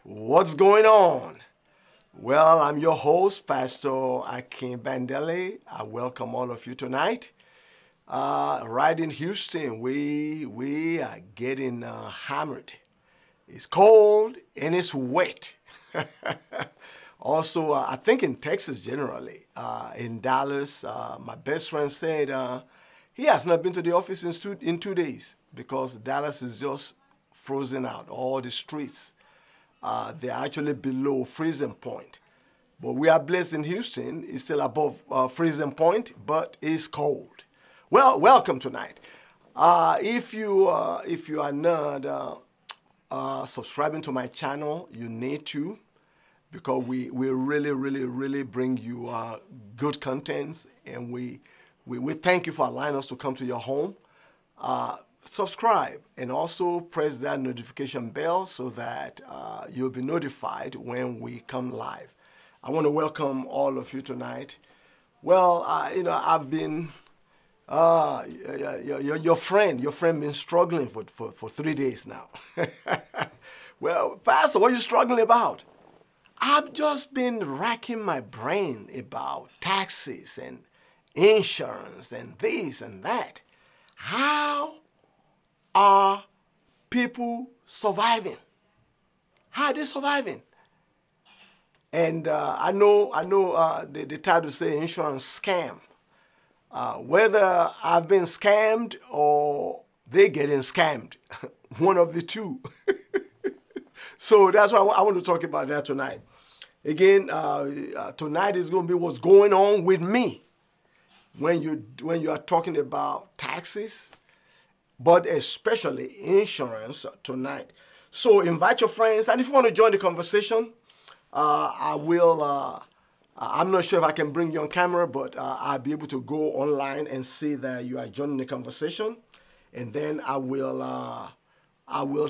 What's going on? Well, I'm your host, Pastor Akin Bandele. I welcome all of you tonight. Right in Houston, we are getting hammered. It's cold and it's wet. Also, I think in Texas generally, in Dallas, my best friend said he has not been to the office in 2 days because Dallas is just frozen out. All the streets. They're actually below freezing point. But we are blessed in Houston. It's still above freezing point, but it's cold. Well, welcome tonight. If you are not subscribing to my channel, you need to, because we really bring you good contents, and we thank you for allowing us to come to your home. Subscribe and also press that notification bell so that you'll be notified when we come live. I want to welcome all of you tonight. Well, I've been your friend been struggling for 3 days now. Well, Pastor, what are you struggling about? I've just been racking my brain about taxes and insurance and this and that. How are people surviving? How are they surviving? And I know the title say insurance scam. Whether I've been scammed or they getting scammed, one of the two. So that's why I want to talk about that tonight. Again, tonight is going to be what's going on with me when you are talking about taxes, but especially insurance tonight. So invite your friends, and if you want to join the conversation, I will. I'm not sure if I can bring you on camera, but I'll be able to go online and see that you are joining the conversation, and then I will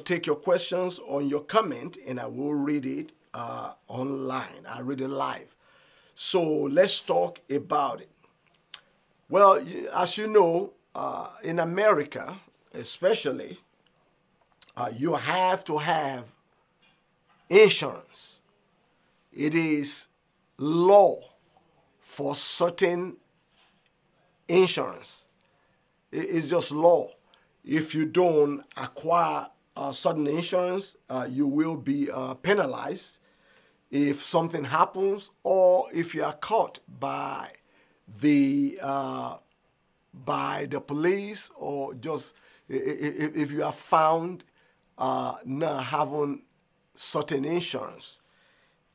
take your questions or your comment, and I will read it online. I read it live. So let's talk about it. Well, as you know, in America, especially, you have to have insurance. It is law for certain insurance. It's just law. If you don't acquire certain insurance, you will be penalized if something happens, or if you are caught by the police, or just if you are found not having certain insurance.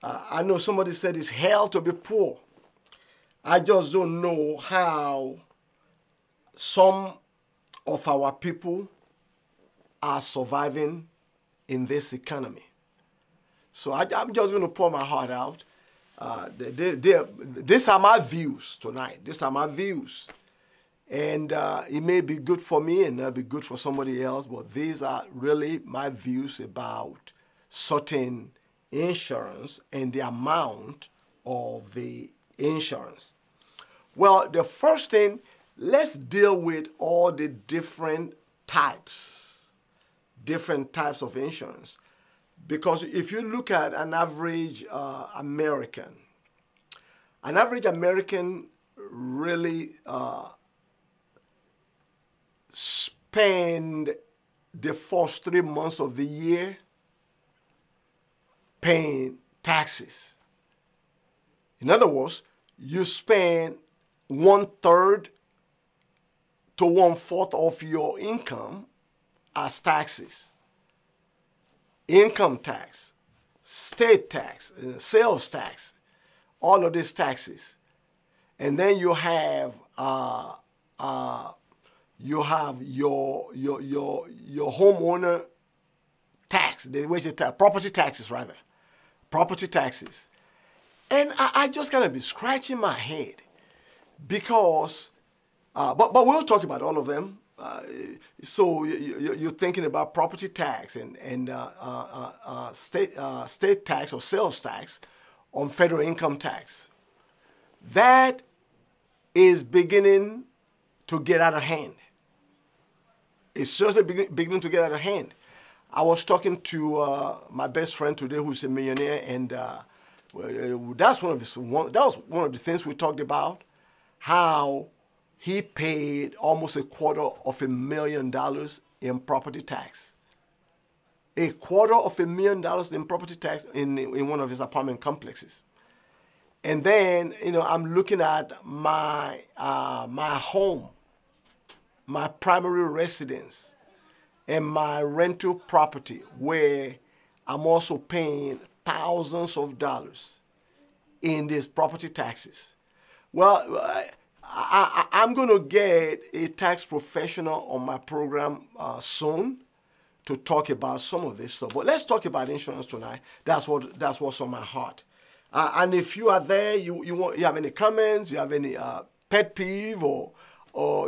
I know somebody said it's hell to be poor. I just don't know how some of our people are surviving in this economy. So I'm just going to pour my heart out. These are my views tonight. These are my views. And it may be good for me and not be good for somebody else, but these are really my views about certain insurance and the amount of the insurance. Well, the first thing, let's deal with all the different types of insurance. Because if you look at an average American really spend the first 3 months of the year paying taxes. In other words, you spend 1/3 to 1/4 of your income as taxes. Income tax, state tax, sales tax, all of these taxes. And then you have your homeowner tax, property taxes rather, property taxes. And I just kind of be scratching my head because, but we'll talk about all of them. So you're thinking about property tax and state tax or sales tax on federal income tax. That is beginning to get out of hand. It's certainly beginning to get out of hand. I was talking to my best friend today, who's a millionaire, and that was one of the things we talked about. How he paid almost $250,000 in property tax. $250,000 in property tax in one of his apartment complexes. And then, I'm looking at my my home, my primary residence, and my rental property, where I'm also paying thousands of dollars in these property taxes. Well, I'm going to get a tax professional on my program soon to talk about some of this stuff. But let's talk about insurance tonight. That's what's on my heart. And if you are there, you have any comments, you have any pet peeve, or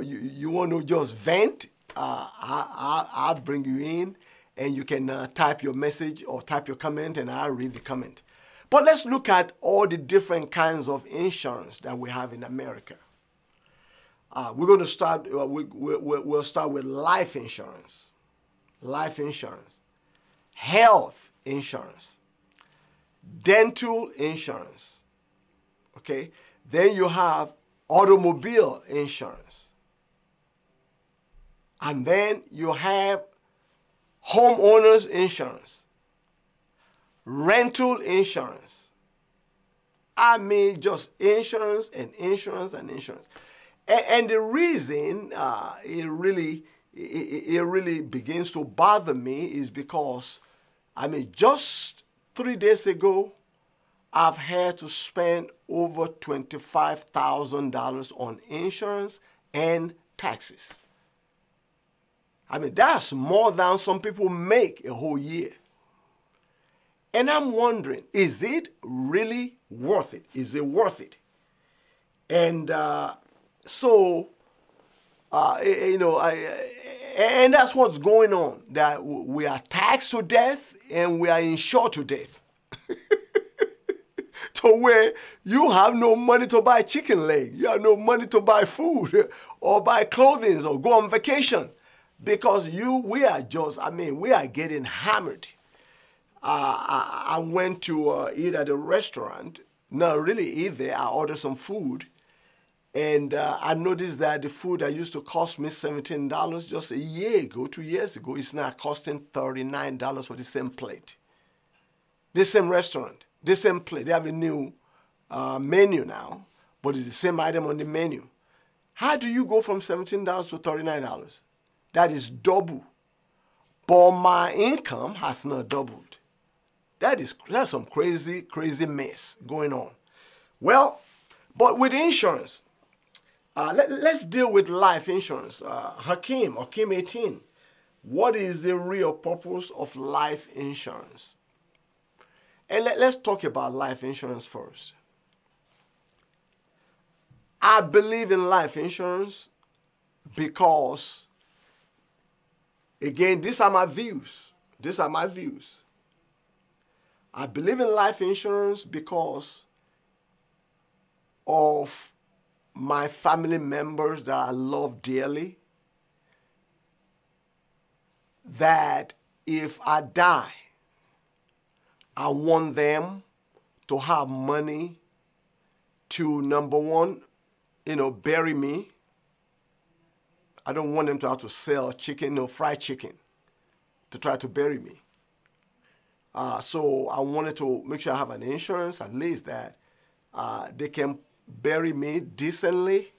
you want to just vent, I'll bring you in, and you can type your message or type your comment, and I'll read the comment. But let's look at all the different kinds of insurance that we have in America. We're going to start. We'll start with life insurance, health insurance, dental insurance. Okay. Then you have automobile insurance, and then you have homeowners insurance, rental insurance. I mean, just insurance and insurance and insurance. And the reason it really begins to bother me is because, just 3 days ago, I've had to spend over $25,000 on insurance and taxes. That's more than some people make a whole year. And I'm wondering, is it really worth it? Is it worth it? And and that's what's going on, that we are taxed to death and we are insured to death. To where you have no money to buy chicken leg, you have no money to buy food or buy clothing or go on vacation, because we are getting hammered. I went to eat at a restaurant, not really eat there, I ordered some food. And I noticed that the food that used to cost me $17 just a year ago, 2 years ago, is now costing $39 for the same plate. The same restaurant, the same plate. They have a new menu now, but it's the same item on the menu. How do you go from $17 to $39? That is double. But my income has not doubled. That's some crazy, crazy mess going on. Well, but with insurance, let's deal with life insurance. Akin 18, what is the real purpose of life insurance? And let's talk about life insurance first. I believe in life insurance because, again, these are my views. I believe in life insurance because of my family members that I love dearly, that if I die, I want them to have money to, number one, bury me. I don't want them to have to sell chicken or fried chicken to try to bury me. So I wanted to make sure I have an insurance, at least that they can bury me decently,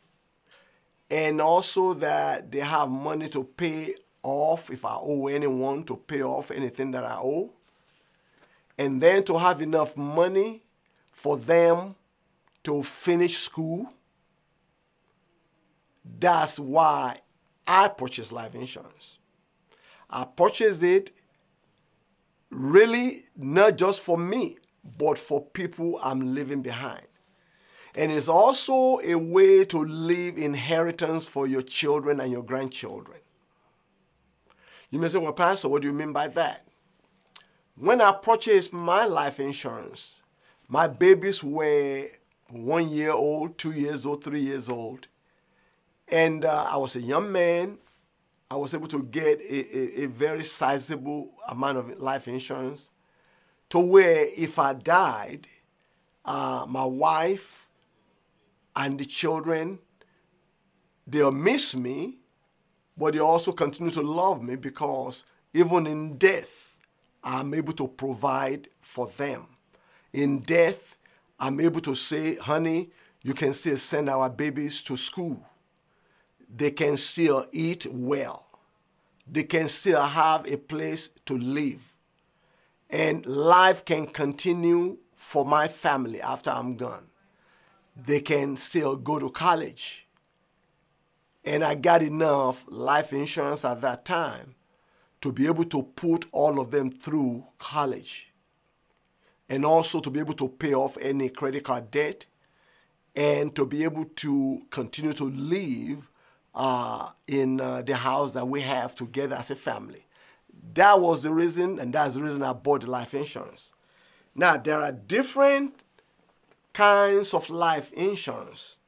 and also that they have money to pay off if I owe anyone, to pay off anything that I owe, and then to have enough money for them to finish school. That's why I purchased life insurance. I purchased it really not just for me, but for people I'm leaving behind. And it's also a way to leave inheritance for your children and your grandchildren. You may say, well, Pastor, what do you mean by that? When I purchased my life insurance, my babies were 1 year old, 2 years old, 3 years old. And I was a young man. I was able to get a very sizable amount of life insurance to where if I died, my wife and the children, they'll miss me, but they also continue to love me because even in death, I'm able to provide for them. In death, I'm able to say, honey, you can still send our babies to school. They can still eat well. They can still have a place to live. And life can continue for my family after I'm gone. They can still go to college. And I got enough life insurance at that time to be able to put all of them through college. And also to be able to pay off any credit card debt and to be able to continue to live in the house that we have together as a family. That was the reason, and that's the reason I bought the life insurance. Now, there are different kinds of life insurance.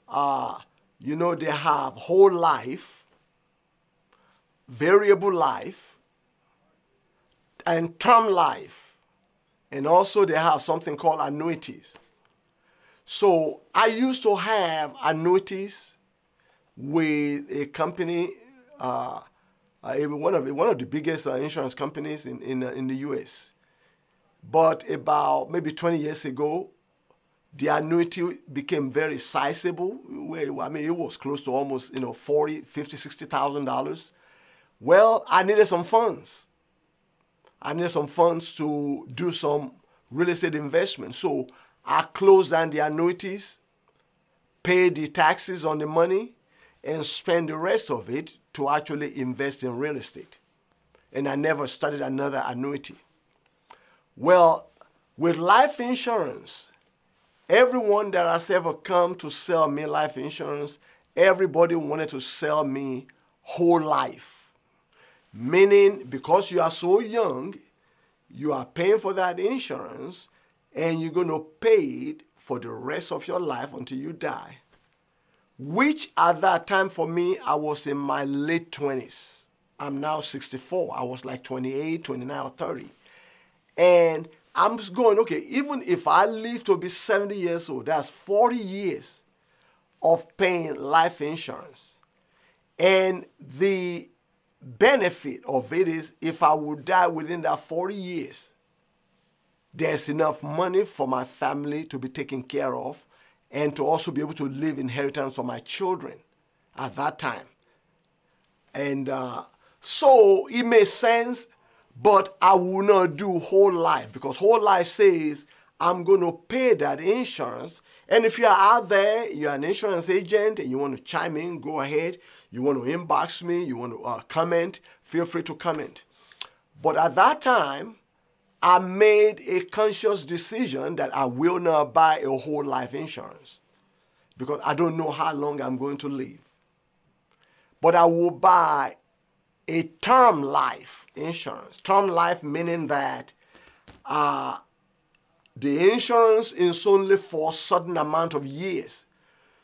You know, they have whole life, variable life, and term life. And also they have something called annuities. So I used to have annuities with a company, one of the biggest insurance companies in the U.S. But about maybe 20 years ago, the annuity became very sizable. I mean, it was close to almost, $40,000, $50,000, $60,000. Well, I needed some funds. I needed some funds to do some real estate investment. So I closed down the annuities, paid the taxes on the money, and spent the rest of it to actually invest in real estate. And I never started another annuity. Well, with life insurance, everyone that has ever come to sell me life insurance, everybody wanted to sell me whole life. Meaning, because you are so young, you are paying for that insurance, and you're going to pay it for the rest of your life until you die. Which at that time for me, I was in my late 20s. I'm now 64. I was like 28, 29, or 30. And I'm just going, okay, even if I live to be 70 years old, that's 40 years of paying life insurance. And the benefit of it is if I would die within that 40 years, there's enough money for my family to be taken care of and to also be able to leave inheritance for my children at that time. And so it makes sense, but I will not do whole life because whole life says I'm going to pay that insurance. And if you are out there, you're an insurance agent and you want to chime in, go ahead. You want to inbox me, you want to comment, feel free to comment. But at that time, I made a conscious decision that I will not buy a whole life insurance because I don't know how long I'm going to live. But I will buy a term life insurance. Term life meaning that the insurance is only for a certain amount of years.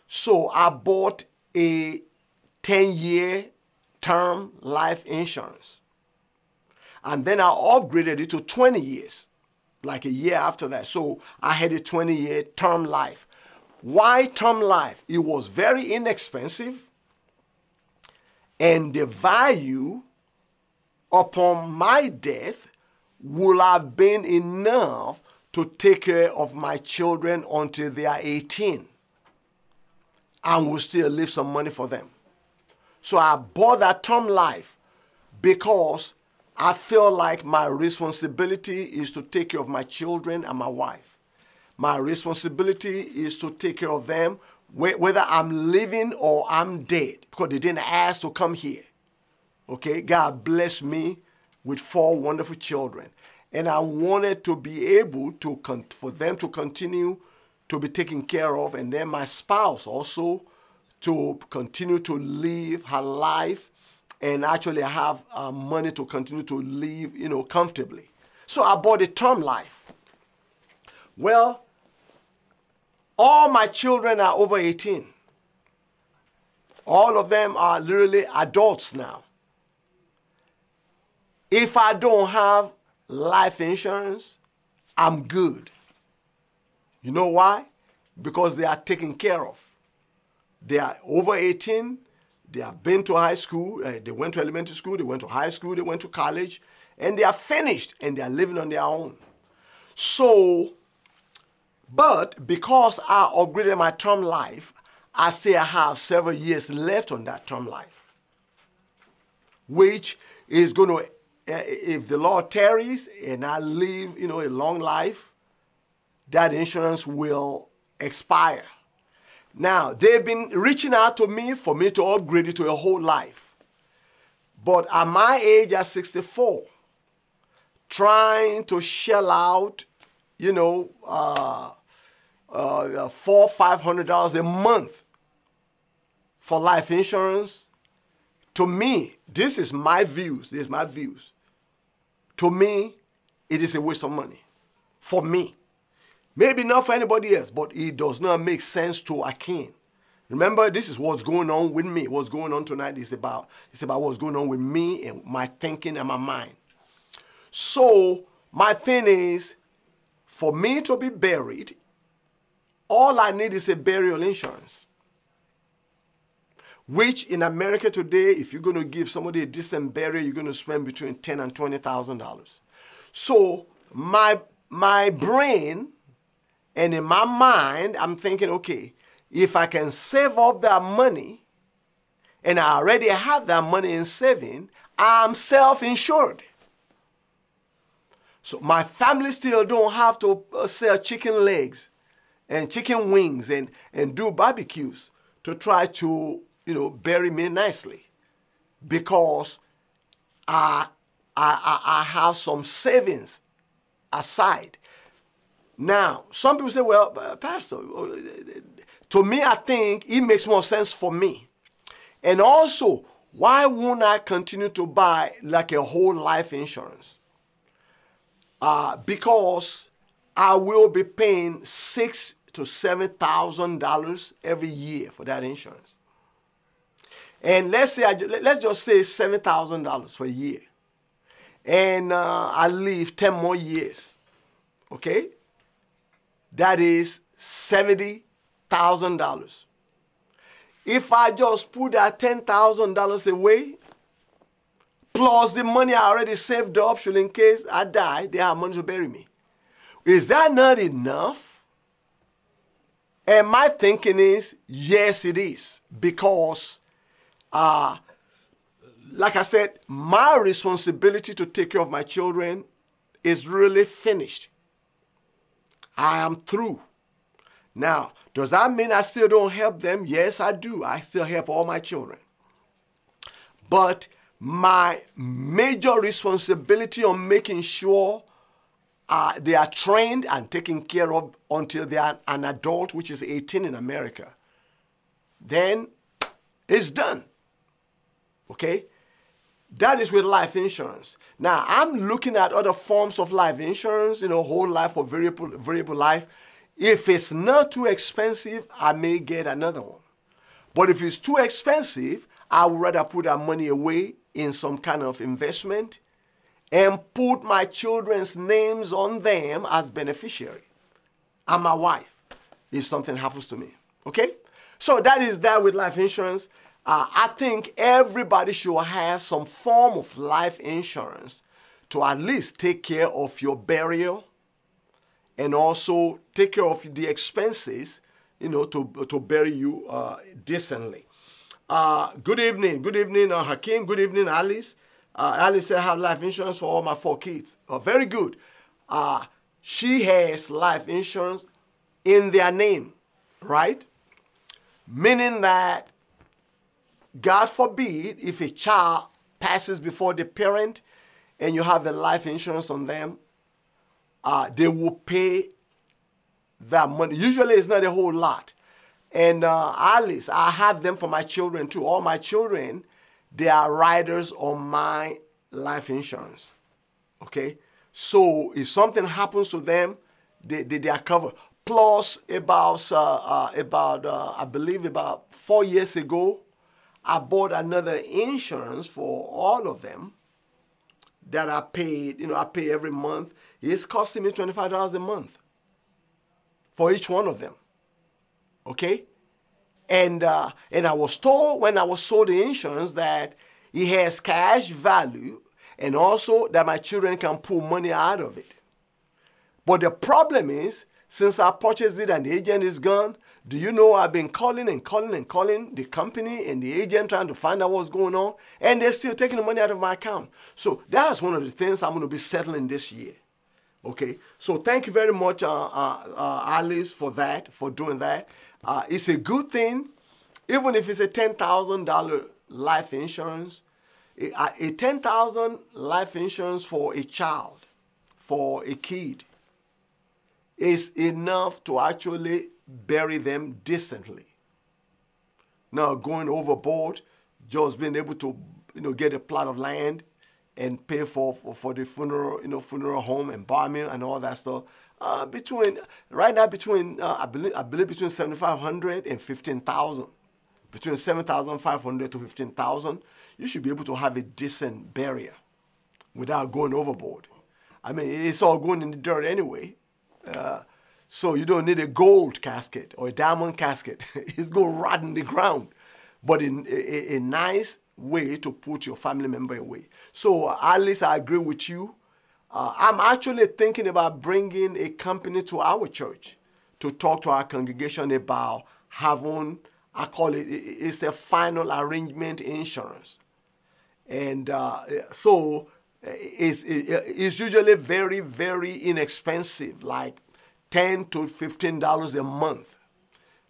So I bought a 10-year term life insurance. And then I upgraded it to 20 years, like a year after that. So I had a 20-year term life. Why term life? It was very inexpensive. And the value upon my death will have been enough to take care of my children until they are 18. and will still leave some money for them. So I bought that term life because I feel like my responsibility is to take care of my children and my wife. My responsibility is to take care of them whether I'm living or I'm dead, because they didn't ask to come here. Okay, God blessed me with 4 wonderful children. And I wanted to be able to, for them to continue to be taken care of, and then my spouse also to continue to live her life and actually have money to continue to live, comfortably. So I bought a term life. Well, all my children are over 18. All of them are literally adults now. If I don't have life insurance, I'm good. You know why? Because they are taken care of. They are over 18. They have been to high school. They went to elementary school. They went to high school. They went to college. And they are finished. And they are living on their own. So, but because I upgraded my term life, I still have several years left on that term life, which is going to, if the Lord tarries and I live, a long life, that insurance will expire. Now, they've been reaching out to me for me to upgrade it to a whole life. But at my age at 64, trying to shell out, $400, $500 a month for life insurance, to me, this is my views. To me, it is a waste of money. For me. Maybe not for anybody else, but it does not make sense to Akin. Remember, this is what's going on with me. What's going on tonight is about what's going on with me and my thinking and my mind. So, my thing is, for me to be buried, all I need is a burial insurance. Which in America today, if you're going to give somebody a decent burial, you're going to spend between $10,000 and $20,000. So my brain and in my mind, I'm thinking, okay, if I can save up that money, and I already have that money in saving, I'm self-insured. So my family still don't have to sell chicken legs and chicken wings and do barbecues to try to, bury me nicely, because I have some savings aside. Now, some people say, well, Pastor, to me, I think it makes more sense for me. And also, why won't I continue to buy like a whole life insurance? Because I will be paying $6,000 to $7,000 every year for that insurance. And let's just say $7,000 for a year. And I live 10 more years. Okay? That is $70,000. If I just put that $10,000 away, plus the money I already saved up, should in case I die, they have money to bury me. Is that not enough? And my thinking is, yes, it is. Because, like I said, my responsibility to take care of my children is really finished. I am through. Now, does that mean I still don't help them? Yes, I do. I still help all my children. But my major responsibility on making sure they are trained and taken care of until they are an adult, which is 18 in America, then it's done. Okay? That is with life insurance. Now, I'm looking at other forms of life insurance, whole life or variable life. If it's not too expensive, I may get another one. But if it's too expensive, I would rather put that money away in some kind of investment and put my children's names on them as beneficiary and my wife if something happens to me. Okay? So that is that with life insurance. I think everybody should have some form of life insurance to at least take care of your burial and also take care of the expenses to bury you decently. Good evening, Hakim. Good evening, Alice. Alice said I have life insurance for all my 4 kids. Very good. She has life insurance in their name, right? Meaning that, God forbid, if a child passes before the parent and you have a life insurance on them, they will pay that money. Usually it's not a whole lot. And Alice, I have them for my children too. All my children, they are riders on my life insurance. Okay? So if something happens to them, they are covered. Plus, I believe about 4 years ago, I bought another insurance for all of them that I paid, I pay every month. It's costing me $25 a month for each one of them. Okay? And I was told when I was sold the insurance that it has cash value and also that my children can pull money out of it. But the problem is, since I purchased it and the agent is gone, do you know I've been calling the company and the agent trying to find out what's going on, and they're still taking the money out of my account. So that's one of the things I'm going to be settling this year. Okay, so thank you very much, Alice, for doing that. It's a good thing, even if it's a $10,000 life insurance. A $10,000 life insurance for a child, for a kid, is enough to actually bury them decently. Now, going overboard, just being able to, get a plot of land and pay for the funeral home, embalming and all that stuff. Right now, I believe between 7,500 and 15,000, between 7,500 to 15,000, you should be able to have a decent burial without going overboard. I mean, it's all going in the dirt anyway. So you don't need a gold casket or a diamond casket. It's going to rot in the ground. But in a nice way to put your family member away. So Alice, I agree with you. I'm actually thinking about bringing a company to our church to talk to our congregation about having, I call it's a final arrangement insurance. And so it's usually very, very inexpensive, like $10 to $15 a month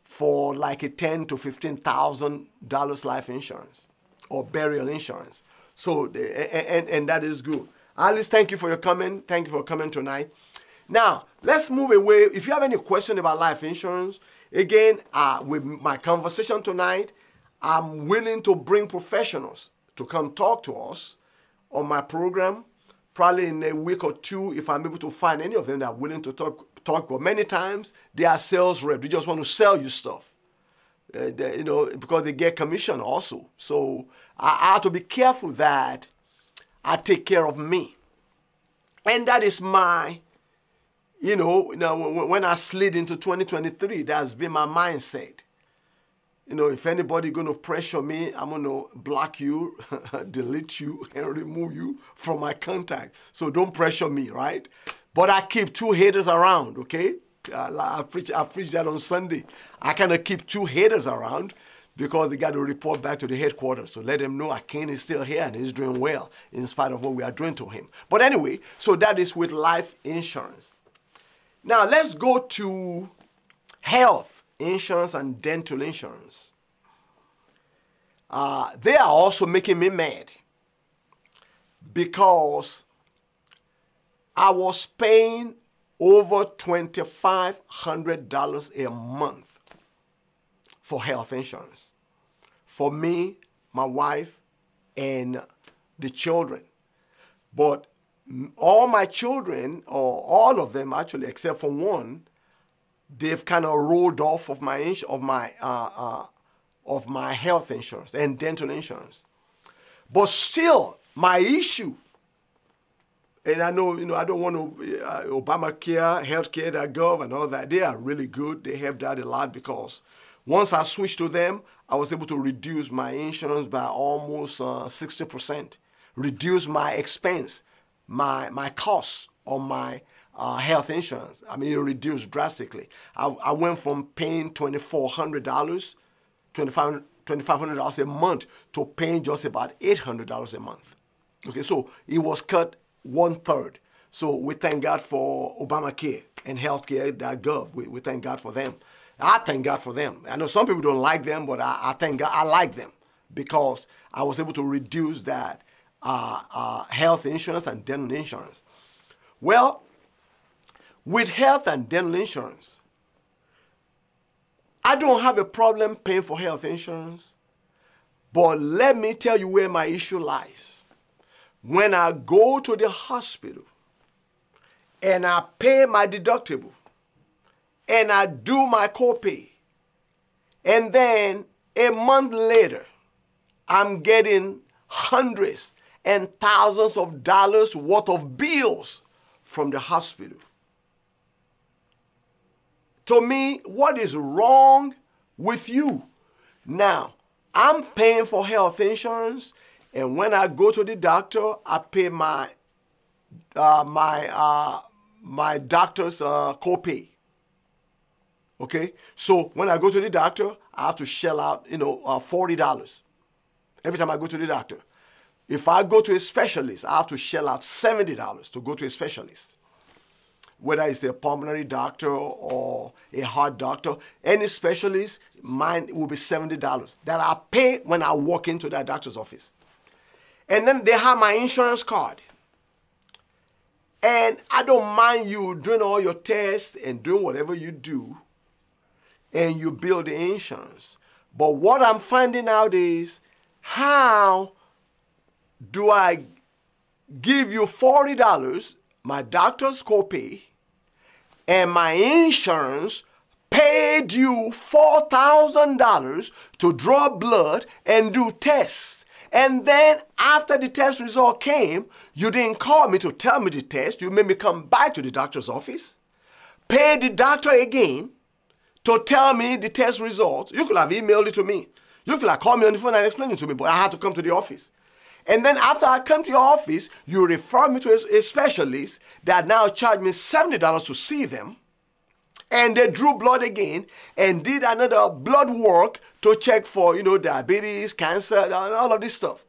for like a $10,000 to $15,000 life insurance or burial insurance. So, and that is good. Alice, thank you for your comment. Thank you for coming tonight. Now, let's move away. If you have any question about life insurance, again, with my conversation tonight, I'm willing to bring professionals to come talk to us on my program, probably in a week or two, if I'm able to find any of them that are willing to talk. But many times, they are sales reps. They just want to sell you stuff, because they get commission also. So I have to be careful that I take care of me. And that is my, when I slid into 2023, that's been my mindset. If anybody going to pressure me, I'm going to block you, delete you, and remove you from my contact. So don't pressure me, right? But I keep 2 haters around, okay? I preach that on Sunday. I kind of keep 2 haters around because they got to report back to the headquarters to let them know Akin is still here and he's doing well in spite of what we are doing to him. But anyway, so that is with life insurance. Now let's go to health insurance and dental insurance. They are also making me mad because I was paying over $2,500 a month for health insurance for me, my wife, and the children. But all my children, or all of them actually, except for one, they've kind of rolled off of my health insurance and dental insurance. But still, my issue. And I know, I don't want to, Obamacare, healthcare.gov and all that, they are really good. They have that a lot because once I switched to them, I was able to reduce my insurance by almost 60%, reduce my expense, my costs on my health insurance. I mean, it reduced drastically. I went from paying $2,400, $2,500 a month to paying just about $800 a month. Okay, so it was cut 1/3. So we thank God for Obamacare and healthcare.gov. We thank God for them. I thank God for them. I know some people don't like them, but I thank God I like them because I was able to reduce that health insurance and dental insurance. Well, with health and dental insurance, I don't have a problem paying for health insurance, but let me tell you where my issue lies. When I go to the hospital and I pay my deductible and I do my copay, and then a month later, I'm getting hundreds and thousands of dollars worth of bills from the hospital. To me, what is wrong with you? Now, I'm paying for health insurance, and when I go to the doctor, I pay my doctor's copay. Okay, so when I go to the doctor, I have to shell out, $40 every time I go to the doctor. If I go to a specialist, I have to shell out $70 to go to a specialist. Whether it's a pulmonary doctor or a heart doctor, any specialist, mine will be $70 that I pay when I walk into that doctor's office. And then they have my insurance card. And I don't mind you doing all your tests and doing whatever you do, and you bill the insurance. But what I'm finding out is, how do I give you $40, my doctor's copay, and my insurance paid you $4,000 to draw blood and do tests? And then after the test result came, you didn't call me to tell me the test. You made me come back to the doctor's office, pay the doctor again to tell me the test results. You could have emailed it to me. You could have called me on the phone and explained it to me, but I had to come to the office. And then after I come to your office, you refer me to a specialist that now charged me $70 to see them. And they drew blood again and did another blood work to check for, diabetes, cancer, and all of this stuff.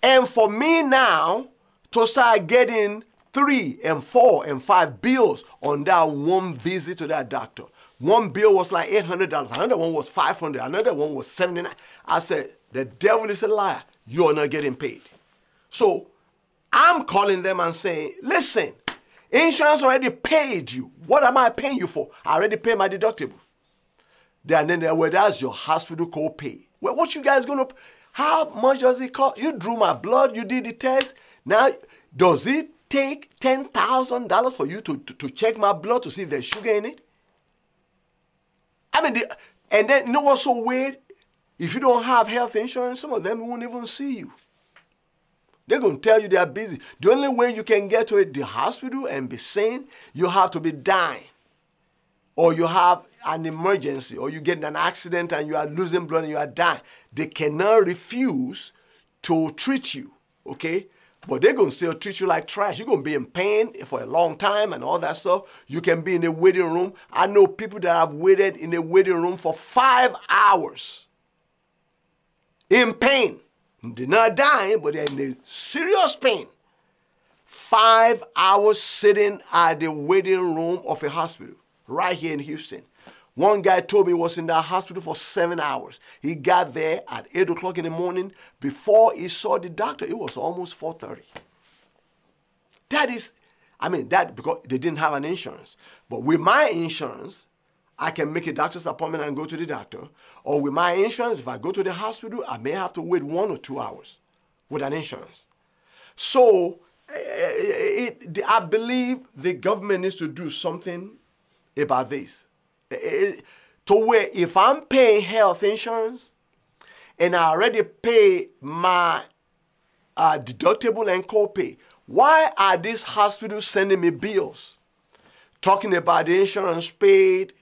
And for me now to start getting 3 and 4 and 5 bills on that one visit to that doctor. One bill was like $800. Another one was $500. Another one was $79. I said, the devil is a liar. You're not getting paid. So I'm calling them and saying, listen, insurance already paid you. What am I paying you for? I already paid my deductible. Then that's your hospital copay. Well, what you guys going to, how much does it cost? You drew my blood, you did the test. Now, does it take $10,000 for you to check my blood to see if there's sugar in it? I mean, and then, what's so weird? If you don't have health insurance, some of them won't even see you. They're going to tell you they're busy. The only way you can get to the hospital and be seen, you have to be dying. Or you have an emergency, or you get in an accident and you are losing blood and you are dying. They cannot refuse to treat you, okay? But they're going to still treat you like trash. You're going to be in pain for a long time and all that stuff. You can be in a waiting room. I know people that have waited in a waiting room for 5 hours in pain. They're not dying, but they're in a serious pain. 5 hours sitting at the waiting room of a hospital right here in Houston. One guy told me he was in that hospital for 7 hours. He got there at 8 o'clock in the morning. Before he saw the doctor, it was almost 4:30. That is, because they didn't have an insurance. But with my insurance, I can make a doctor's appointment and go to the doctor. Or with my insurance, if I go to the hospital, I may have to wait 1 or 2 hours with an insurance. So I believe the government needs to do something about this. To where if I'm paying health insurance and I already pay my deductible and copay, why are these hospitals sending me bills talking about the insurance paid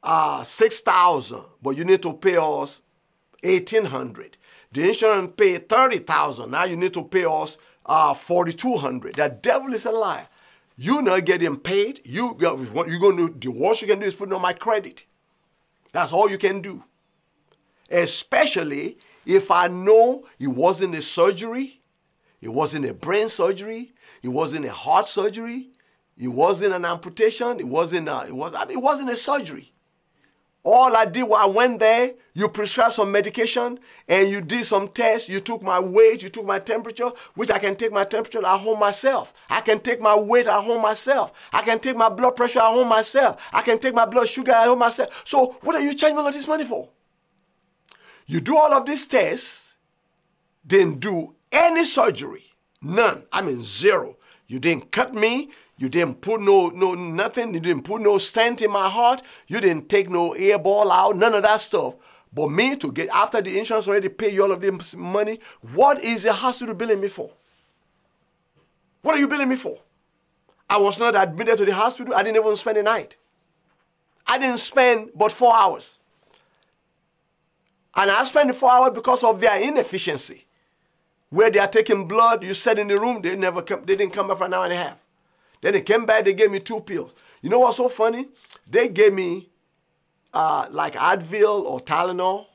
$6,000, but you need to pay us $1,800. The insurance paid $30,000. Now you need to pay us $4,200. The devil is a liar. You're not getting paid. What you're going to do, the worst you can do is put it on my credit. That's all you can do. Especially if I know it wasn't a surgery, it wasn't a brain surgery, it wasn't a heart surgery, it wasn't an amputation, it wasn't a surgery. All I did was I went there, you prescribed some medication, and you did some tests, you took my weight, you took my temperature, which I can take my temperature at home myself. I can take my weight at home myself. I can take my blood pressure at home myself. I can take my blood sugar at home myself. So what are you charging me all this money for? You do all of these tests, didn't do any surgery. None. I mean zero. You didn't cut me. You didn't put nothing. You didn't put no stent in my heart. You didn't take no air ball out. None of that stuff. But me to get, after the insurance already pay you all of this money, what is the hospital billing me for? What are you billing me for? I was not admitted to the hospital. I didn't even spend the night. I didn't spend but 4 hours. And I spent the 4 hours because of their inefficiency. Where they are taking blood, you sat in the room, they didn't come back for an hour and a half. Then they came back, they gave me 2 pills. You know what's so funny? They gave me like Advil or Tylenol.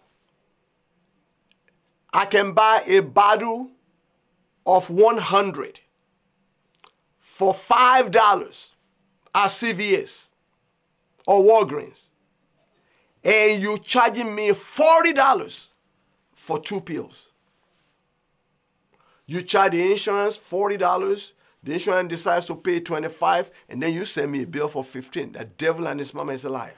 I can buy a bottle of 100 for $5 at CVS or Walgreens. And you charging me $40 for 2 pills. You charge the insurance $40. The insurance decides to pay $25, and then you send me a bill for $15. The devil and his mama is a liar.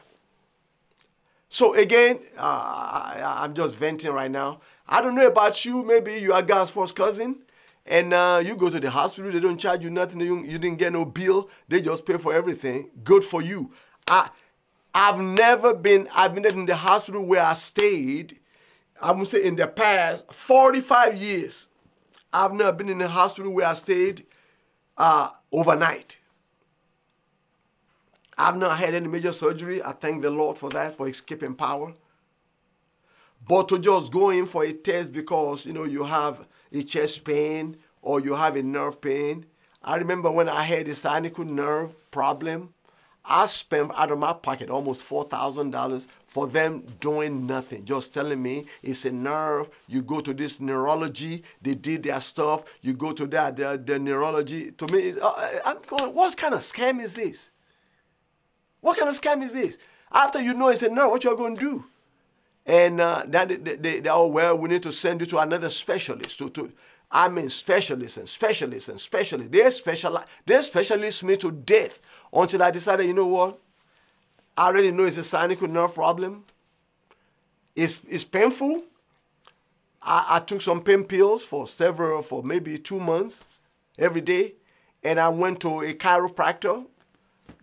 So again, I'm just venting right now. I don't know about you. Maybe you are God's first cousin, and you go to the hospital. They don't charge you nothing. You didn't get no bill. They just pay for everything. Good for you. I've never been admitted in the hospital where I stayed. I would say in the past 45 years. I've never been in a hospital where I stayed overnight. I've not had any major surgery. I thank the Lord for that, for escaping power. But to just go in for a test because, you have a chest pain or you have a nerve pain. I remember when I had a sciatic nerve problem, I spent out of my pocket almost $4,000 for them doing nothing, just telling me it's a nerve. You go to this neurology, they did their stuff. You go to that, the neurology. To me, I'm going, what kind of scam is this? What kind of scam is this? After you know it's a nerve, what you're going to do? And they oh, well, we need to send you to another specialist. I mean, specialists and specialists and specialists. They specialists me to death. Until I decided, you know what? I already know it's a sciatic nerve problem. It's painful. I took some pain pills for maybe 2 months every day. And I went to a chiropractor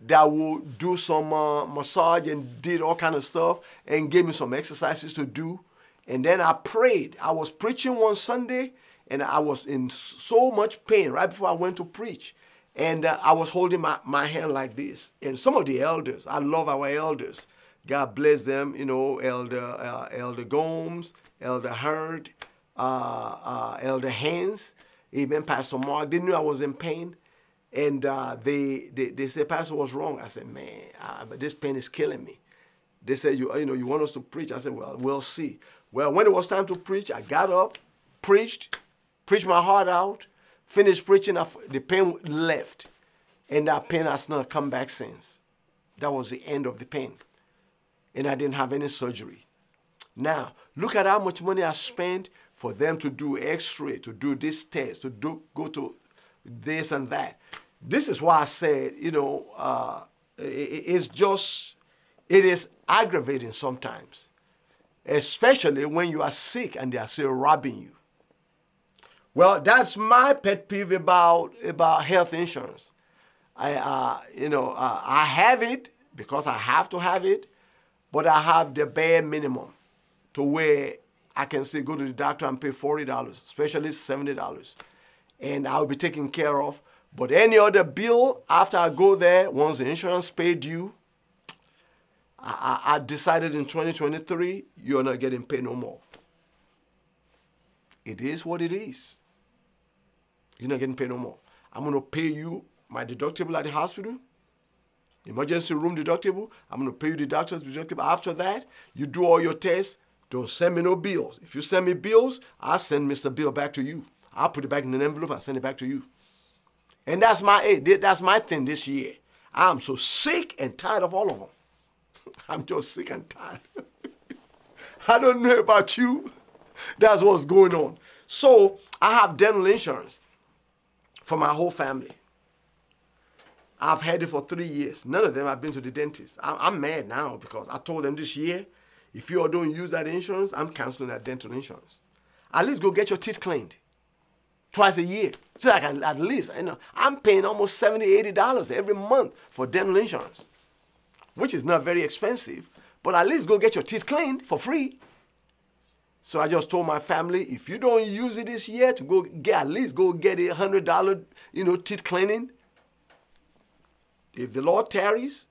that would do some massage and did all kind of stuff and gave me some exercises to do. And then I prayed. I was preaching one Sunday and I was in so much pain right before I went to preach. And I was holding my hand like this. And some of the elders, I love our elders. God bless them, Elder Gomes, Elder Hurd, Elder Haynes, even Pastor Mark. They knew I was in pain. And they said, Pastor, what's wrong? I said, man, but this pain is killing me. They said, you want us to preach? I said, well, we'll see. Well, when it was time to preach, I got up, preached my heart out, finished preaching, the pain left. And that pain has not come back since. That was the end of the pain. And I didn't have any surgery. Now, look at how much money I spent for them to do x-ray, to do this test, to go to this and that. This is why I said, it is aggravating sometimes. Especially when you are sick and they are still robbing you. Well, that's my pet peeve about health insurance. I have it because I have to have it, but I have the bare minimum to where I can still go to the doctor and pay $40, especially $70, and I'll be taken care of. But any other bill after I go there, once the insurance paid due, I decided in 2023, you're not getting paid no more. It is what it is. You're not getting paid no more. I'm going to pay you my deductible at the hospital, emergency room deductible. I'm going to pay you the doctor's deductible. After that, you do all your tests. Don't send me no bills. If you send me bills, I'll send Mr. Bill back to you. I'll put it back in an envelope and send it back to you. And that's my thing this year. I'm so sick and tired of all of them. I'm just sick and tired. I don't know about you. That's what's going on. So I have dental insurance for my whole family. I've had it for 3 years. None of them have been to the dentist. I'm mad now because I told them this year, if you all don't use that insurance, I'm canceling that dental insurance. At least go get your teeth cleaned twice a year. So I can at least, I'm paying almost $70, $80 every month for dental insurance, which is not very expensive, but at least go get your teeth cleaned for free. So I just told my family, if you don't use it this year, to go get, at least go get a $100, teeth cleaning. If the Lord tarries,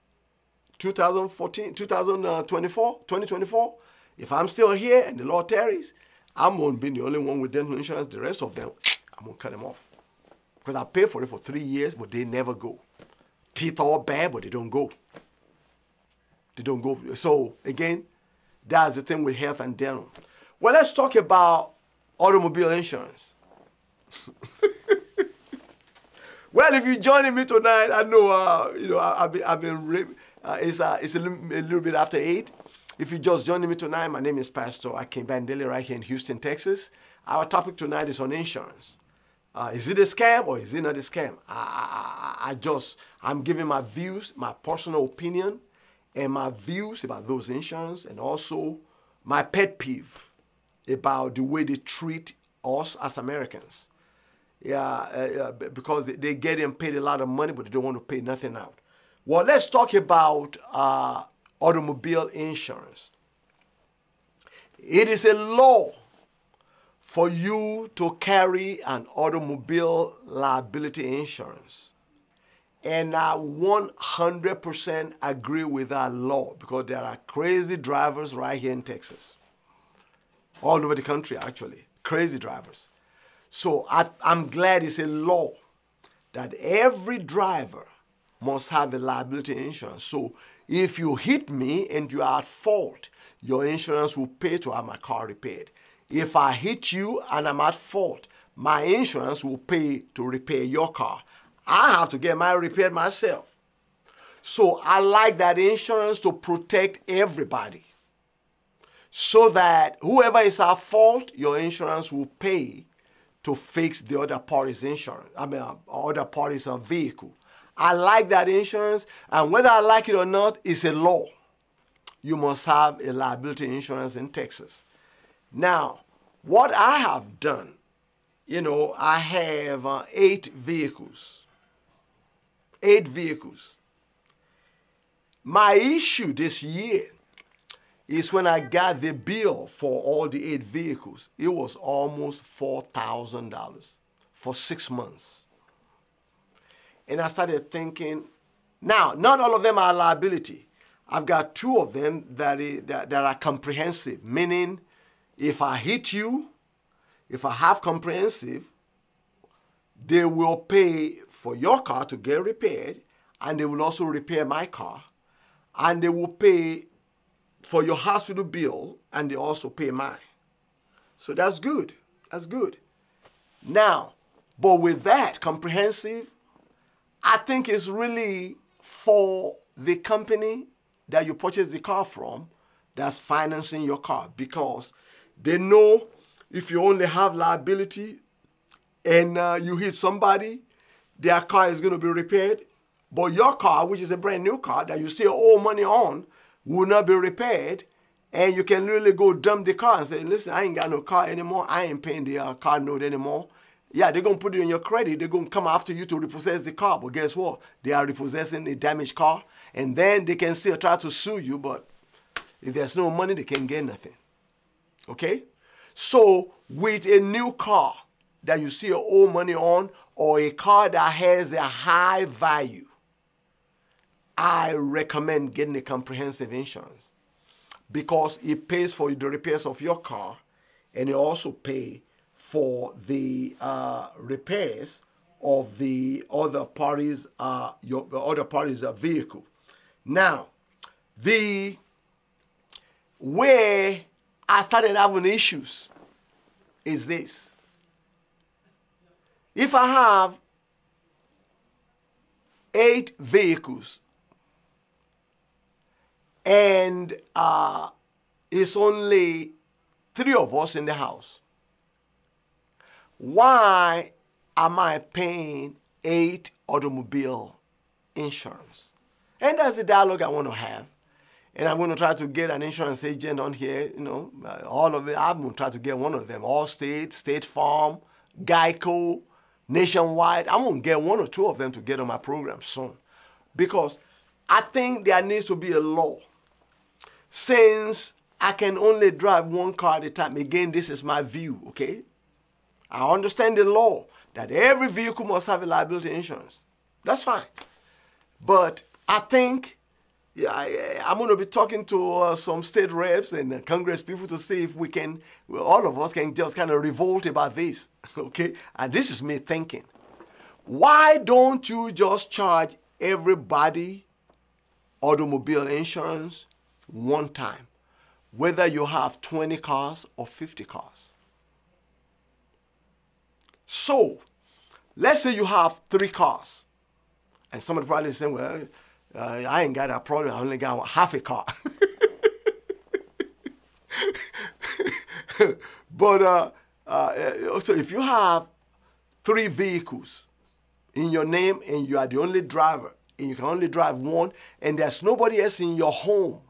2024, if I'm still here and the Lord tarries, I'm going to be the only one with dental insurance. The rest of them, I'm going to cut them off. Because I paid for it for 3 years, but they never go. Teeth all bad, but they don't go. They don't go. So, again, that's the thing with health and dental. Well, let's talk about automobile insurance. Well, if you're joining me tonight, I know, it's a little bit after 8. If you're just joining me tonight, my name is Pastor Akin Bandele right here in Houston, Texas. Our topic tonight is on insurance. Is it a scam or is it not a scam? I'm giving my views, my personal opinion, and my views about those insurance, and also my pet peeve about the way they treat us as Americans. Because they get and paid a lot of money, but they don't want to pay nothing out. Well, let's talk about automobile insurance. It is a law for you to carry an automobile liability insurance. And I 100% agree with that law because there are crazy drivers right here in Texas. All over the country, actually. Crazy drivers. So I'm glad it's a law that every driver must have a liability insurance. So if you hit me and you are at fault, your insurance will pay to have my car repaired. If I hit you and I'm at fault, my insurance will pay to repair your car. I have to get mine repaired myself. So I like that insurance to protect everybody, so that whoever is at fault, your insurance will pay to fix the other party's insurance. Other party's vehicle. I like that insurance, and whether I like it or not, it's a law. You must have a liability insurance in Texas. Now, what I have done, I have 8 vehicles. 8 vehicles. My issue this year is when I got the bill for all the 8 vehicles. It was almost $4,000 for 6 months. And I started thinking, now, not all of them are liability. I've got 2 of them that are comprehensive, meaning if I hit you, if I have comprehensive, they will pay for your car to get repaired, and they will also repair my car, and they will pay for your hospital bill, and they also pay mine. So that's good. That's good. Now, but with that comprehensive, I think it's really for the company that you purchase the car from that's financing your car, because they know if you only have liability and you hit somebody, their car is going to be repaired, but your car, which is a brand new car that you still owe money on, will not be repaired, and you can really go dump the car and say, listen, I ain't got no car anymore. I ain't paying the car note anymore. Yeah, they're going to put it in your credit. They're going to come after you to repossess the car. But guess what? They are repossessing a damaged car, and then they can still try to sue you, but if there's no money, they can't get nothing. Okay? So with a new car that you still owe money on, or a car that has a high value, I recommend getting a comprehensive insurance because it pays for the repairs of your car, and it also pays for the repairs of the other party's vehicle. Now, the where I started having issues is this. If I have 8 vehicles and it's only 3 of us in the house, why am I paying 8 automobile insurance? And that's the dialogue I want to have. And I'm going to try to get an insurance agent on here, all of it. I'm going to try to get one of them. Allstate, State Farm, Geico, Nationwide. I'm going to get 1 or 2 of them to get on my program soon. Because I think there needs to be a law. Since I can only drive 1 car at a time, again, this is my view, okay? I understand the law that every vehicle must have a liability insurance. That's fine. But I think I'm going to be talking to some state reps and Congress people to see if we can, all of us can just kind of revolt about this, okay? And this is me thinking. Why don't you just charge everybody automobile insurance one time, whether you have 20 cars or 50 cars? So, let's say you have 3 cars. And somebody probably is saying, well, I ain't got that problem. I only got half a car. But so if you have 3 vehicles in your name and you are the only driver and you can only drive 1 and there's nobody else in your home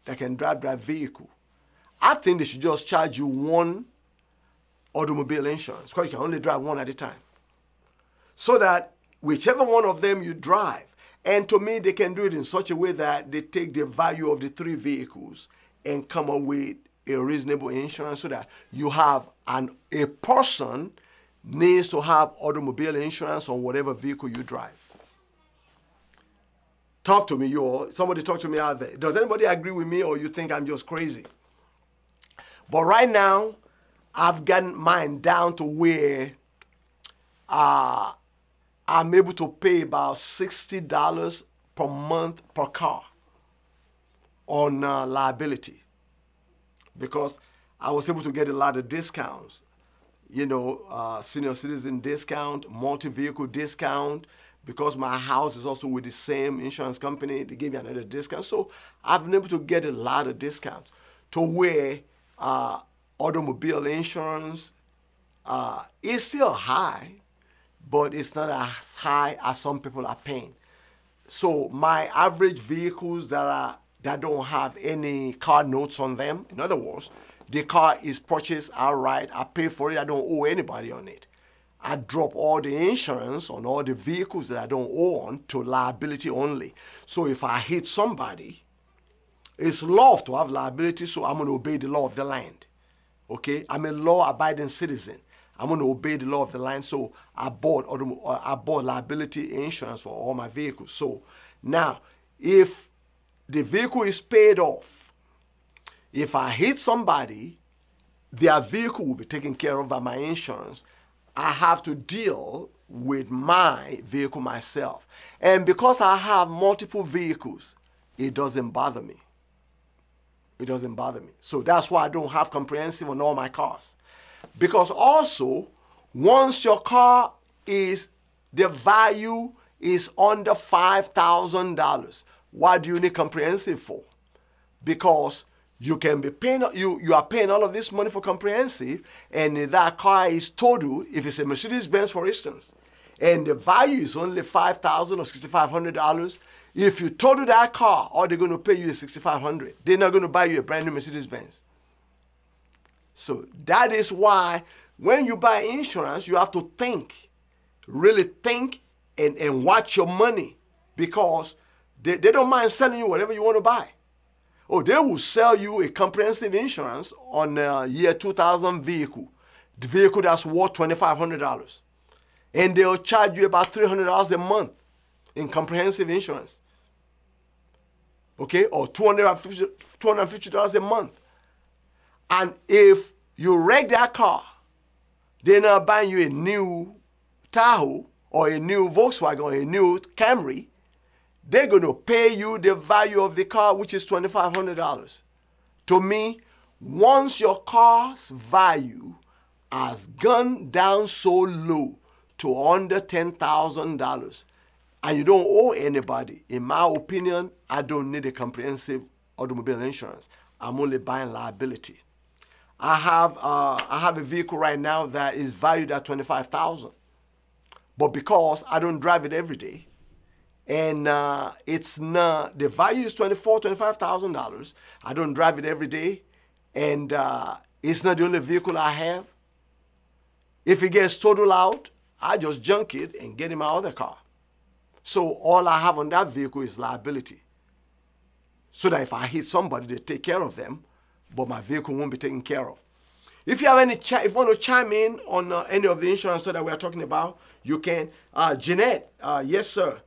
that can drive that vehicle, I think they should just charge you 1 automobile insurance because you can only drive 1 at a time. So that whichever one of them you drive, and to me they can do it in such a way that they take the value of the 3 vehicles and come up with a reasonable insurance so that you have a person needs to have automobile insurance on whatever vehicle you drive. Talk to me, you all. Somebody talk to me out there. Does anybody agree with me or you think I'm just crazy? But right now, I've gotten mine down to where I'm able to pay about $60 per month per car on liability because I was able to get a lot of discounts. Senior citizen discount, multi-vehicle discount. Because my house is also with the same insurance company, they gave me another discount. So I've been able to get a lot of discounts to where automobile insurance is still high, but it's not as high as some people are paying. So my average vehicles that don't have any car notes on them, in other words, the car is purchased outright, I pay for it, I don't owe anybody on it. I drop all the insurance on all the vehicles that I don't own to liability only. So if I hit somebody, it's law to have liability, so I'm going to obey the law of the land. Okay? I'm a law-abiding citizen. I'm going to obey the law of the land, so I bought liability insurance for all my vehicles. So now, if the vehicle is paid off, if I hit somebody, their vehicle will be taken care of by my insurance. I have to deal with my vehicle myself. And because I have multiple vehicles, it doesn't bother me. It doesn't bother me. So that's why I don't have comprehensive on all my cars. Because also, once your car the value is under $5,000, what do you need comprehensive for? Because you can be paying, you are paying all of this money for comprehensive, and that car is totaled, if it's a Mercedes-Benz, for instance, and the value is only $5,000 or $6,500. If you total that car, all they're going to pay you is $6,500. They're not going to buy you a brand new Mercedes-Benz. So that is why when you buy insurance, you have to think, really think, and watch your money, because they don't mind selling you whatever you want to buy. Oh, they will sell you a comprehensive insurance on a year 2000 vehicle, the vehicle that's worth $2,500. And they'll charge you about $300 a month in comprehensive insurance. Okay, or $250 a month. And if you wreck that car, they're not buying you a new Tahoe or a new Volkswagen or a new Camry, they're going to pay you the value of the car, which is $2,500. To me, once your car's value has gone down so low to under $10,000 and you don't owe anybody, in my opinion, I don't need a comprehensive automobile insurance. I'm only buying liability. I have a vehicle right now that is valued at $25,000, but because I don't drive it every day, and it's not, the value is $25,000. I don't drive it every day, and it's not the only vehicle I have. If it gets totaled out, I just junk it and get in my other car. So all I have on that vehicle is liability. So that if I hit somebody, they take care of them, but my vehicle won't be taken care of. If you have any, if you want to chime in on any of the insurance that we are talking about, you can. Jeanette, yes, sir.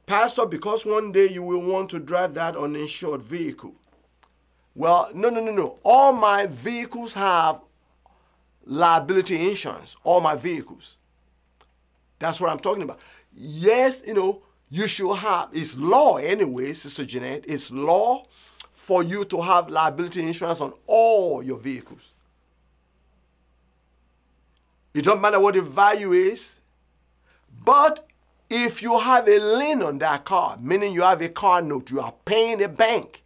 Pastor, because one day you will want to drive that uninsured vehicle. Well, no. All my vehicles have liability insurance. All my vehicles. That's what I'm talking about. Yes, you should have, it's law anyway, Sister Jeanette, it's law for you to have liability insurance on all your vehicles. It doesn't matter what the value is, but if you have a lien on that car, meaning you have a car note, you are paying a bank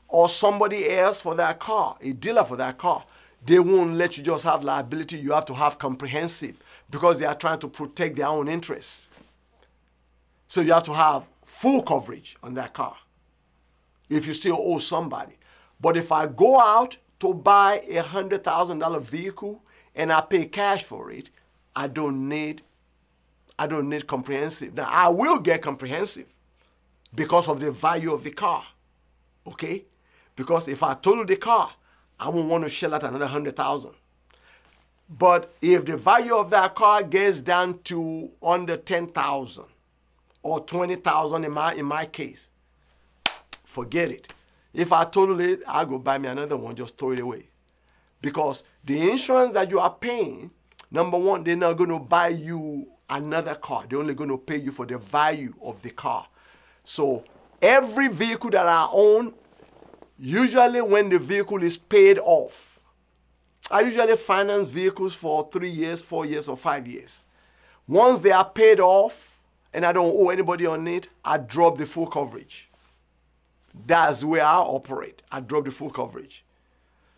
or somebody else for that car, a dealer for that car, they won't let you just have liability. You have to have comprehensive because they are trying to protect their own interests. So you have to have full coverage on that car if you still owe somebody. But if I go out to buy a $100,000 vehicle and I pay cash for it, I don't need comprehensive. Now, I will get comprehensive because of the value of the car, okay? Because if I total the car, I won't want to shell out another $100,000. But if the value of that car gets down to under $10,000 or $20,000 in my case, forget it. If I total it, I'll go buy me another one, just throw it away. Because the insurance that you are paying, number one, they're not going to buy you another car. They're only going to pay you for the value of the car. So every vehicle that I own, usually when the vehicle is paid off, I usually finance vehicles for 3 years, 4 years, or 5 years. Once they are paid off and I don't owe anybody on it, I drop the full coverage. That's where I operate. I drop the full coverage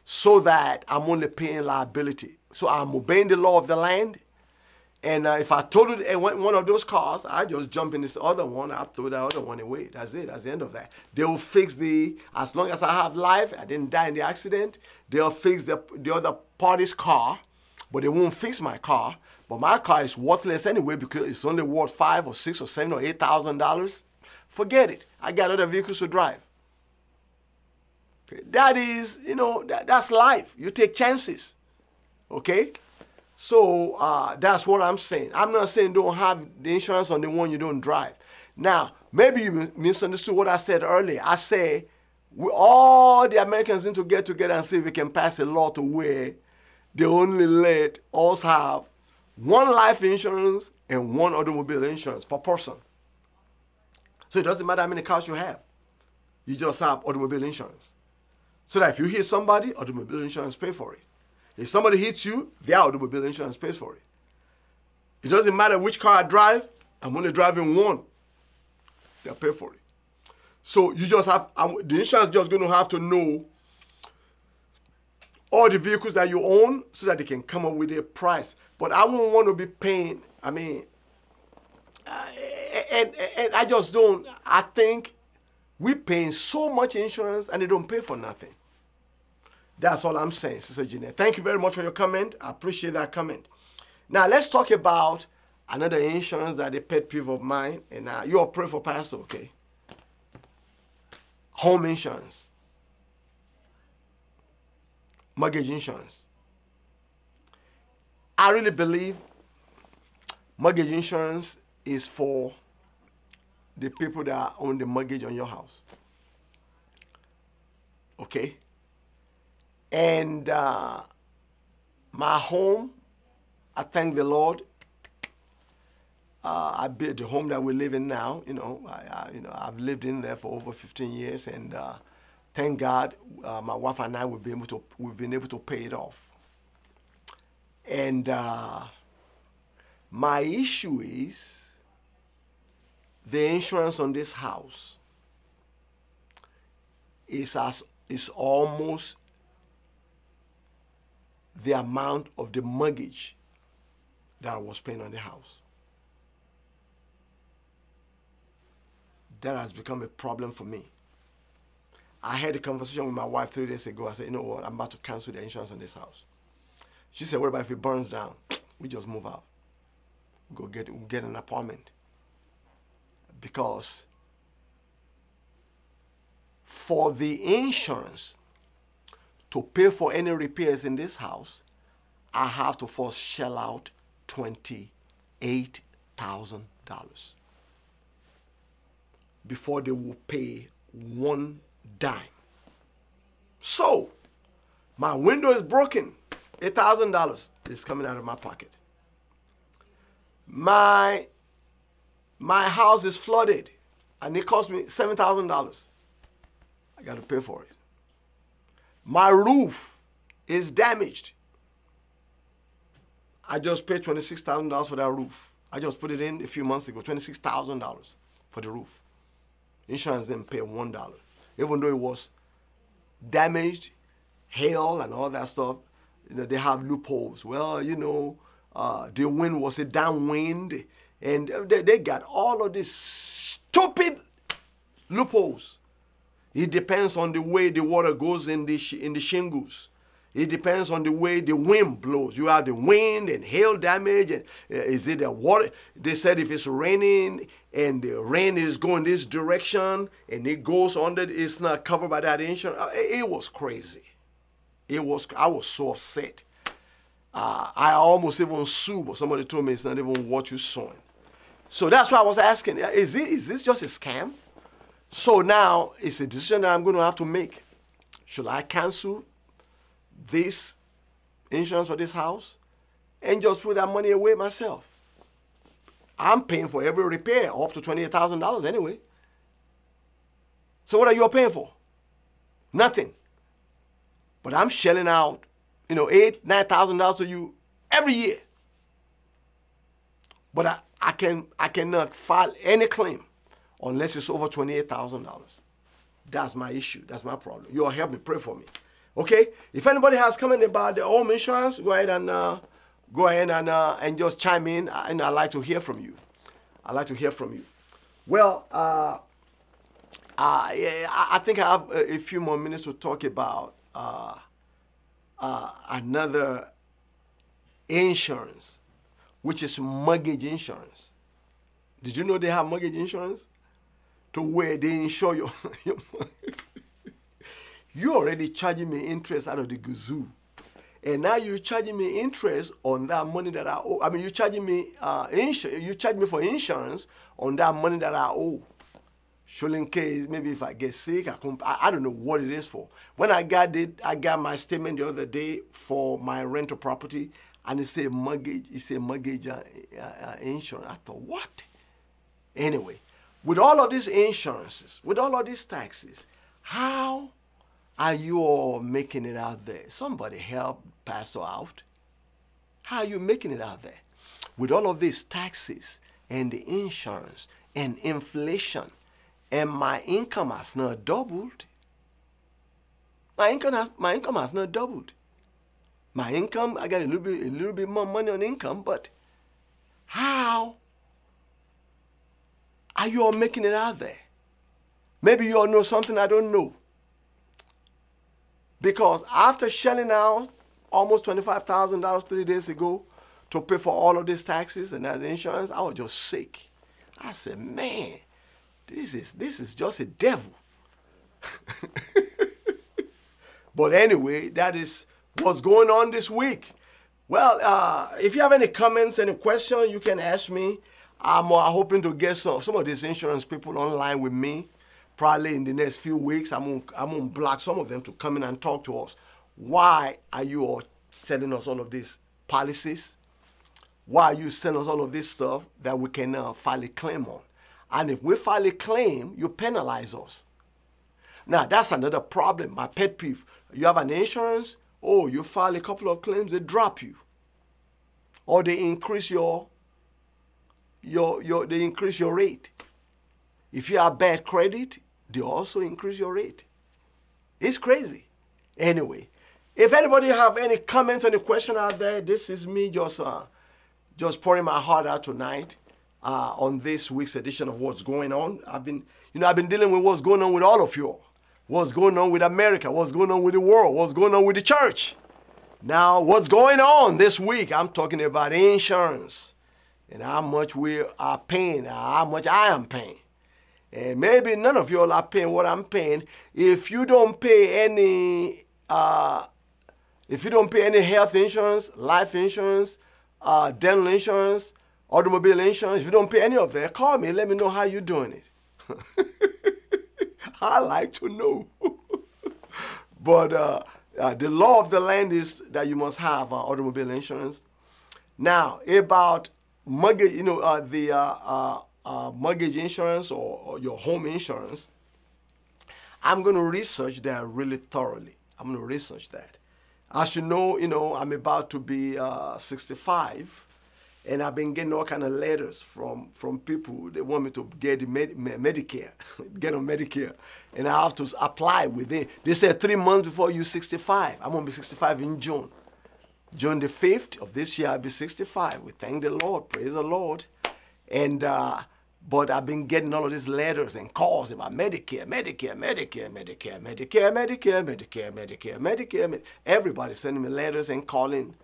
so that I'm only paying liability. So I'm obeying the law of the land. And if I totaled one of those cars, I just jump in this other one, I throw that other one away. That's it. That's the end of that. They will fix as long as I have life, I didn't die in the accident, they'll fix the other party's car, but they won't fix my car. But my car is worthless anyway because it's only worth $5,000 or $6,000 or $7,000 or $8,000. Forget it. I got other vehicles to drive. Okay. That is, that's life. You take chances. Okay? So that's what I'm saying. I'm not saying don't have the insurance on the one you don't drive. Now, maybe you misunderstood what I said earlier. I say all the Americans need to get together and see if we can pass a law to where they only let us have one life insurance and one automobile insurance per person. So it doesn't matter how many cars you have. You just have automobile insurance. So that if you hit somebody, automobile insurance pay for it. If somebody hits you, their automobile insurance pays for it. It doesn't matter which car I drive, I'm only driving one. They'll pay for it. So you just have, the insurance just going to have to know all the vehicles that you own so that they can come up with a price. But I won't want to be paying, and I just don't, I think we're paying so much insurance and they don't pay for nothing. That's all I'm saying, Sister Jeanette. Thank you very much for your comment. I appreciate that comment. Now, let's talk about another insurance that a pet peeve of mine. And you all pray for Pastor, okay? Home insurance. Mortgage insurance. I really believe mortgage insurance is for the people that own the mortgage on your house. Okay? And my home, I thank the Lord. I built the home that we live in now. I've lived in there for over 15 years, and thank God, my wife and I we've been able to pay it off. And my issue is the insurance on this house is almost the amount of the mortgage that I was paying on the house. That has become a problem for me. I had a conversation with my wife 3 days ago. I said, you know what, I'm about to cancel the insurance on this house. She said, what about if it burns down? We just move out. Go get an apartment. Because for the insurance to pay for any repairs in this house, I have to first shell out $28,000 before they will pay one dime. So, my window is broken. $8,000 is coming out of my pocket. My house is flooded, and it cost me $7,000. I got to pay for it. My roof is damaged. I just paid $26,000 for that roof. I just put it in a few months ago, $26,000 for the roof. Insurance didn't pay $1. Even though it was damaged, hail and all that stuff, they have loopholes. Well, the wind was a downwind, and they got all of these stupid loopholes. It depends on the way the water goes in the shingles. It depends on the way the wind blows. You have the wind and hail damage, and is it the water? They said if it's raining and the rain is going this direction and it goes under, it's not covered by that insurance. It was crazy. I was so upset. I almost even sued, but somebody told me it's not even what you're sowing. So that's why I was asking, is this just a scam? So now it's a decision that I'm going to have to make. Should I cancel this insurance for this house and just put that money away myself? I'm paying for every repair up to $28,000 anyway. So what are you paying for? Nothing. But I'm shelling out, $8,000, $9,000 to you every year. But I cannot file any claim unless it's over $28,000. That's my issue. That's my problem. You'll help me, pray for me. Okay? If anybody has comment about the home insurance, go ahead and just chime in, and I'd like to hear from you. I'd like to hear from you. Well, I think I have a few more minutes to talk about another insurance, which is mortgage insurance. Did you know they have mortgage insurance? To where they insure your you're already charging me interest out of the gazoo. And now you're charging me interest on that money that I owe. I mean, you're charging me you charge me for insurance on that money that I owe. Surely in case, maybe if I get sick, I don't know what it is for. When I got my statement the other day for my rental property, and it said mortgage, insurance. I thought, what? Anyway, with all of these insurances, with all of these taxes, how are you all making it out there? Somebody help Pastor out. How are you making it out there? With all of these taxes and the insurance and inflation, and my income has not doubled. My income has not doubled. My income, I got a little bit more money on income, but how are you all making it out there? Maybe you all know something I don't know. Because after shelling out almost $25,000 3 days ago to pay for all of these taxes and that insurance, I was just sick. I said, man, this is just a devil. But anyway, that is what's going on this week. Well, if you have any comments, any questions, you can ask me. I'm hoping to get some of these insurance people online with me. Probably in the next few weeks, I'm gonna block some of them to come in and talk to us. Why are you all selling us all of these policies? why you send us all of this stuff that we can file a claim on. And if we file a claim, you penalize us. Now, that's another problem, my pet peeve. You have an insurance, oh, you file a couple of claims, they drop you. Or they increase your rate. If you have bad credit, they also increase your rate. It's crazy. Anyway, if anybody have any comments, any question out there, this is me just pouring my heart out tonight on this week's edition of What's Going On. I've been dealing with what's going on with all of you. What's going on with America? What's going on with the world? What's going on with the church? Now, what's going on this week? I'm talking about insurance and how much we are paying, how much I am paying. And maybe none of you all are paying what I'm paying. If you don't pay any health insurance, life insurance, dental insurance, automobile insurance, if you don't pay any of that, call me. Let me know how you're doing it. I like to know. But the law of the land is that you must have automobile insurance. Now, about mortgage, mortgage insurance or your home insurance, I'm going to research that really thoroughly. I'm going to research that. As you know, I'm about to be 65, and I've been getting all kind of letters from people. They want me to get Medicare, get on Medicare, and I have to apply within. They said 3 months before you're 65. I'm going to be 65 in June. June the 5th of this year, I'll be 65. We thank the Lord. Praise the Lord. And but I've been getting all of these letters and calls about Medicare, Medicare, Medicare, Medicare, Medicare, Medicare, Medicare, Medicare, Medicare. Everybody's sending me letters and calling.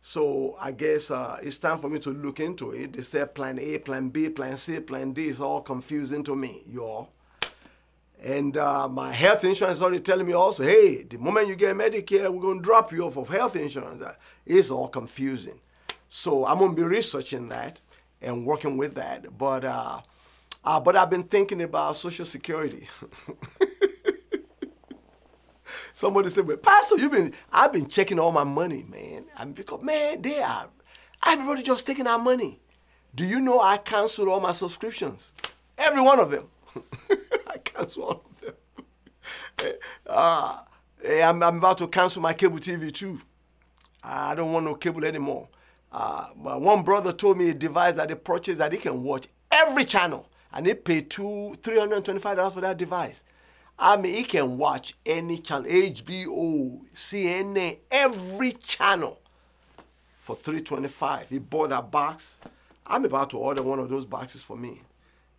So I guess it's time for me to look into it. They said plan A, plan B, plan C, plan D is all confusing to me, y'all. And my health insurance is already telling me also, hey, the moment you get Medicare, we're going to drop you off of health insurance. It's all confusing. So I'm going to be researching that and working with that. But I've been thinking about Social Security. Somebody said, well, Pastor, I've been checking all my money, man. Because, man, everybody just taking our money. Do you know I canceled all my subscriptions? Every one of them. I canceled all of them. I'm about to cancel my cable TV too. I don't want no cable anymore. But one brother told me a device that they purchased that he can watch every channel. And they paid $325 for that device. I mean, he can watch any channel, HBO, CNN, every channel for $325. He bought that box. I'm about to order one of those boxes for me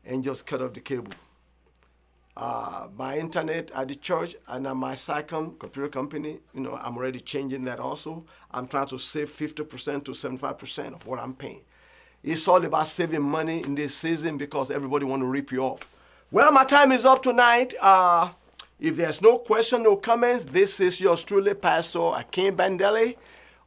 and just cut off the cable. My internet at the church and at my SciComm computer company, I'm already changing that also. I'm trying to save 50% to 75% of what I'm paying. It's all about saving money in this season because everybody want to rip you off. Well, my time is up tonight. If there's no question, no comments, this is yours truly, Pastor Akin Bandele,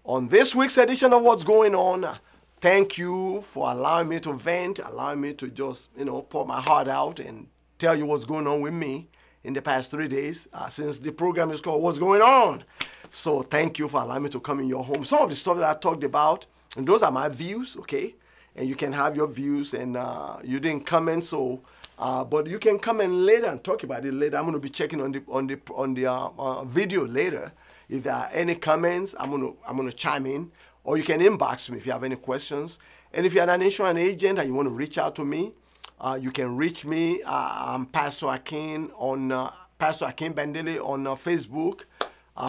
on this week's edition of What's Going On. Thank you for allowing me to vent, allowing me to just, pour my heart out and tell you what's going on with me in the past 3 days since the program is called What's Going On. So thank you for allowing me to come in your home. Some of the stuff that I talked about, and those are my views, okay? And you can have your views, and you didn't comment, so but you can comment later and talk about it later. I'm going to be checking on the video later. If there are any comments, I'm going to chime in, or you can inbox me if you have any questions. And if you're an insurance agent and you want to reach out to me, you can reach me. I'm Pastor Akin on Pastor Akin Bandele on Facebook,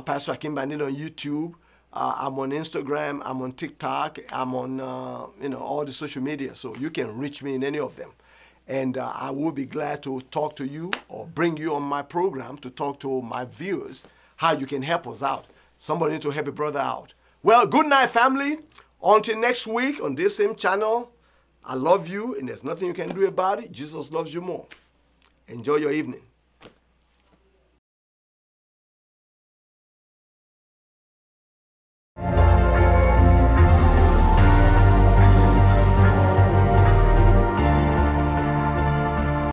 Pastor Akin Bandele on YouTube. I'm on Instagram. I'm on TikTok. I'm on all the social media. So you can reach me in any of them. And I will be glad to talk to you or bring you on my program to talk to my viewers how you can help us out. Somebody need to help a brother out. Well, good night, family. Until next week on this same channel, I love you, and there's nothing you can do about it. Jesus loves you more. Enjoy your evening.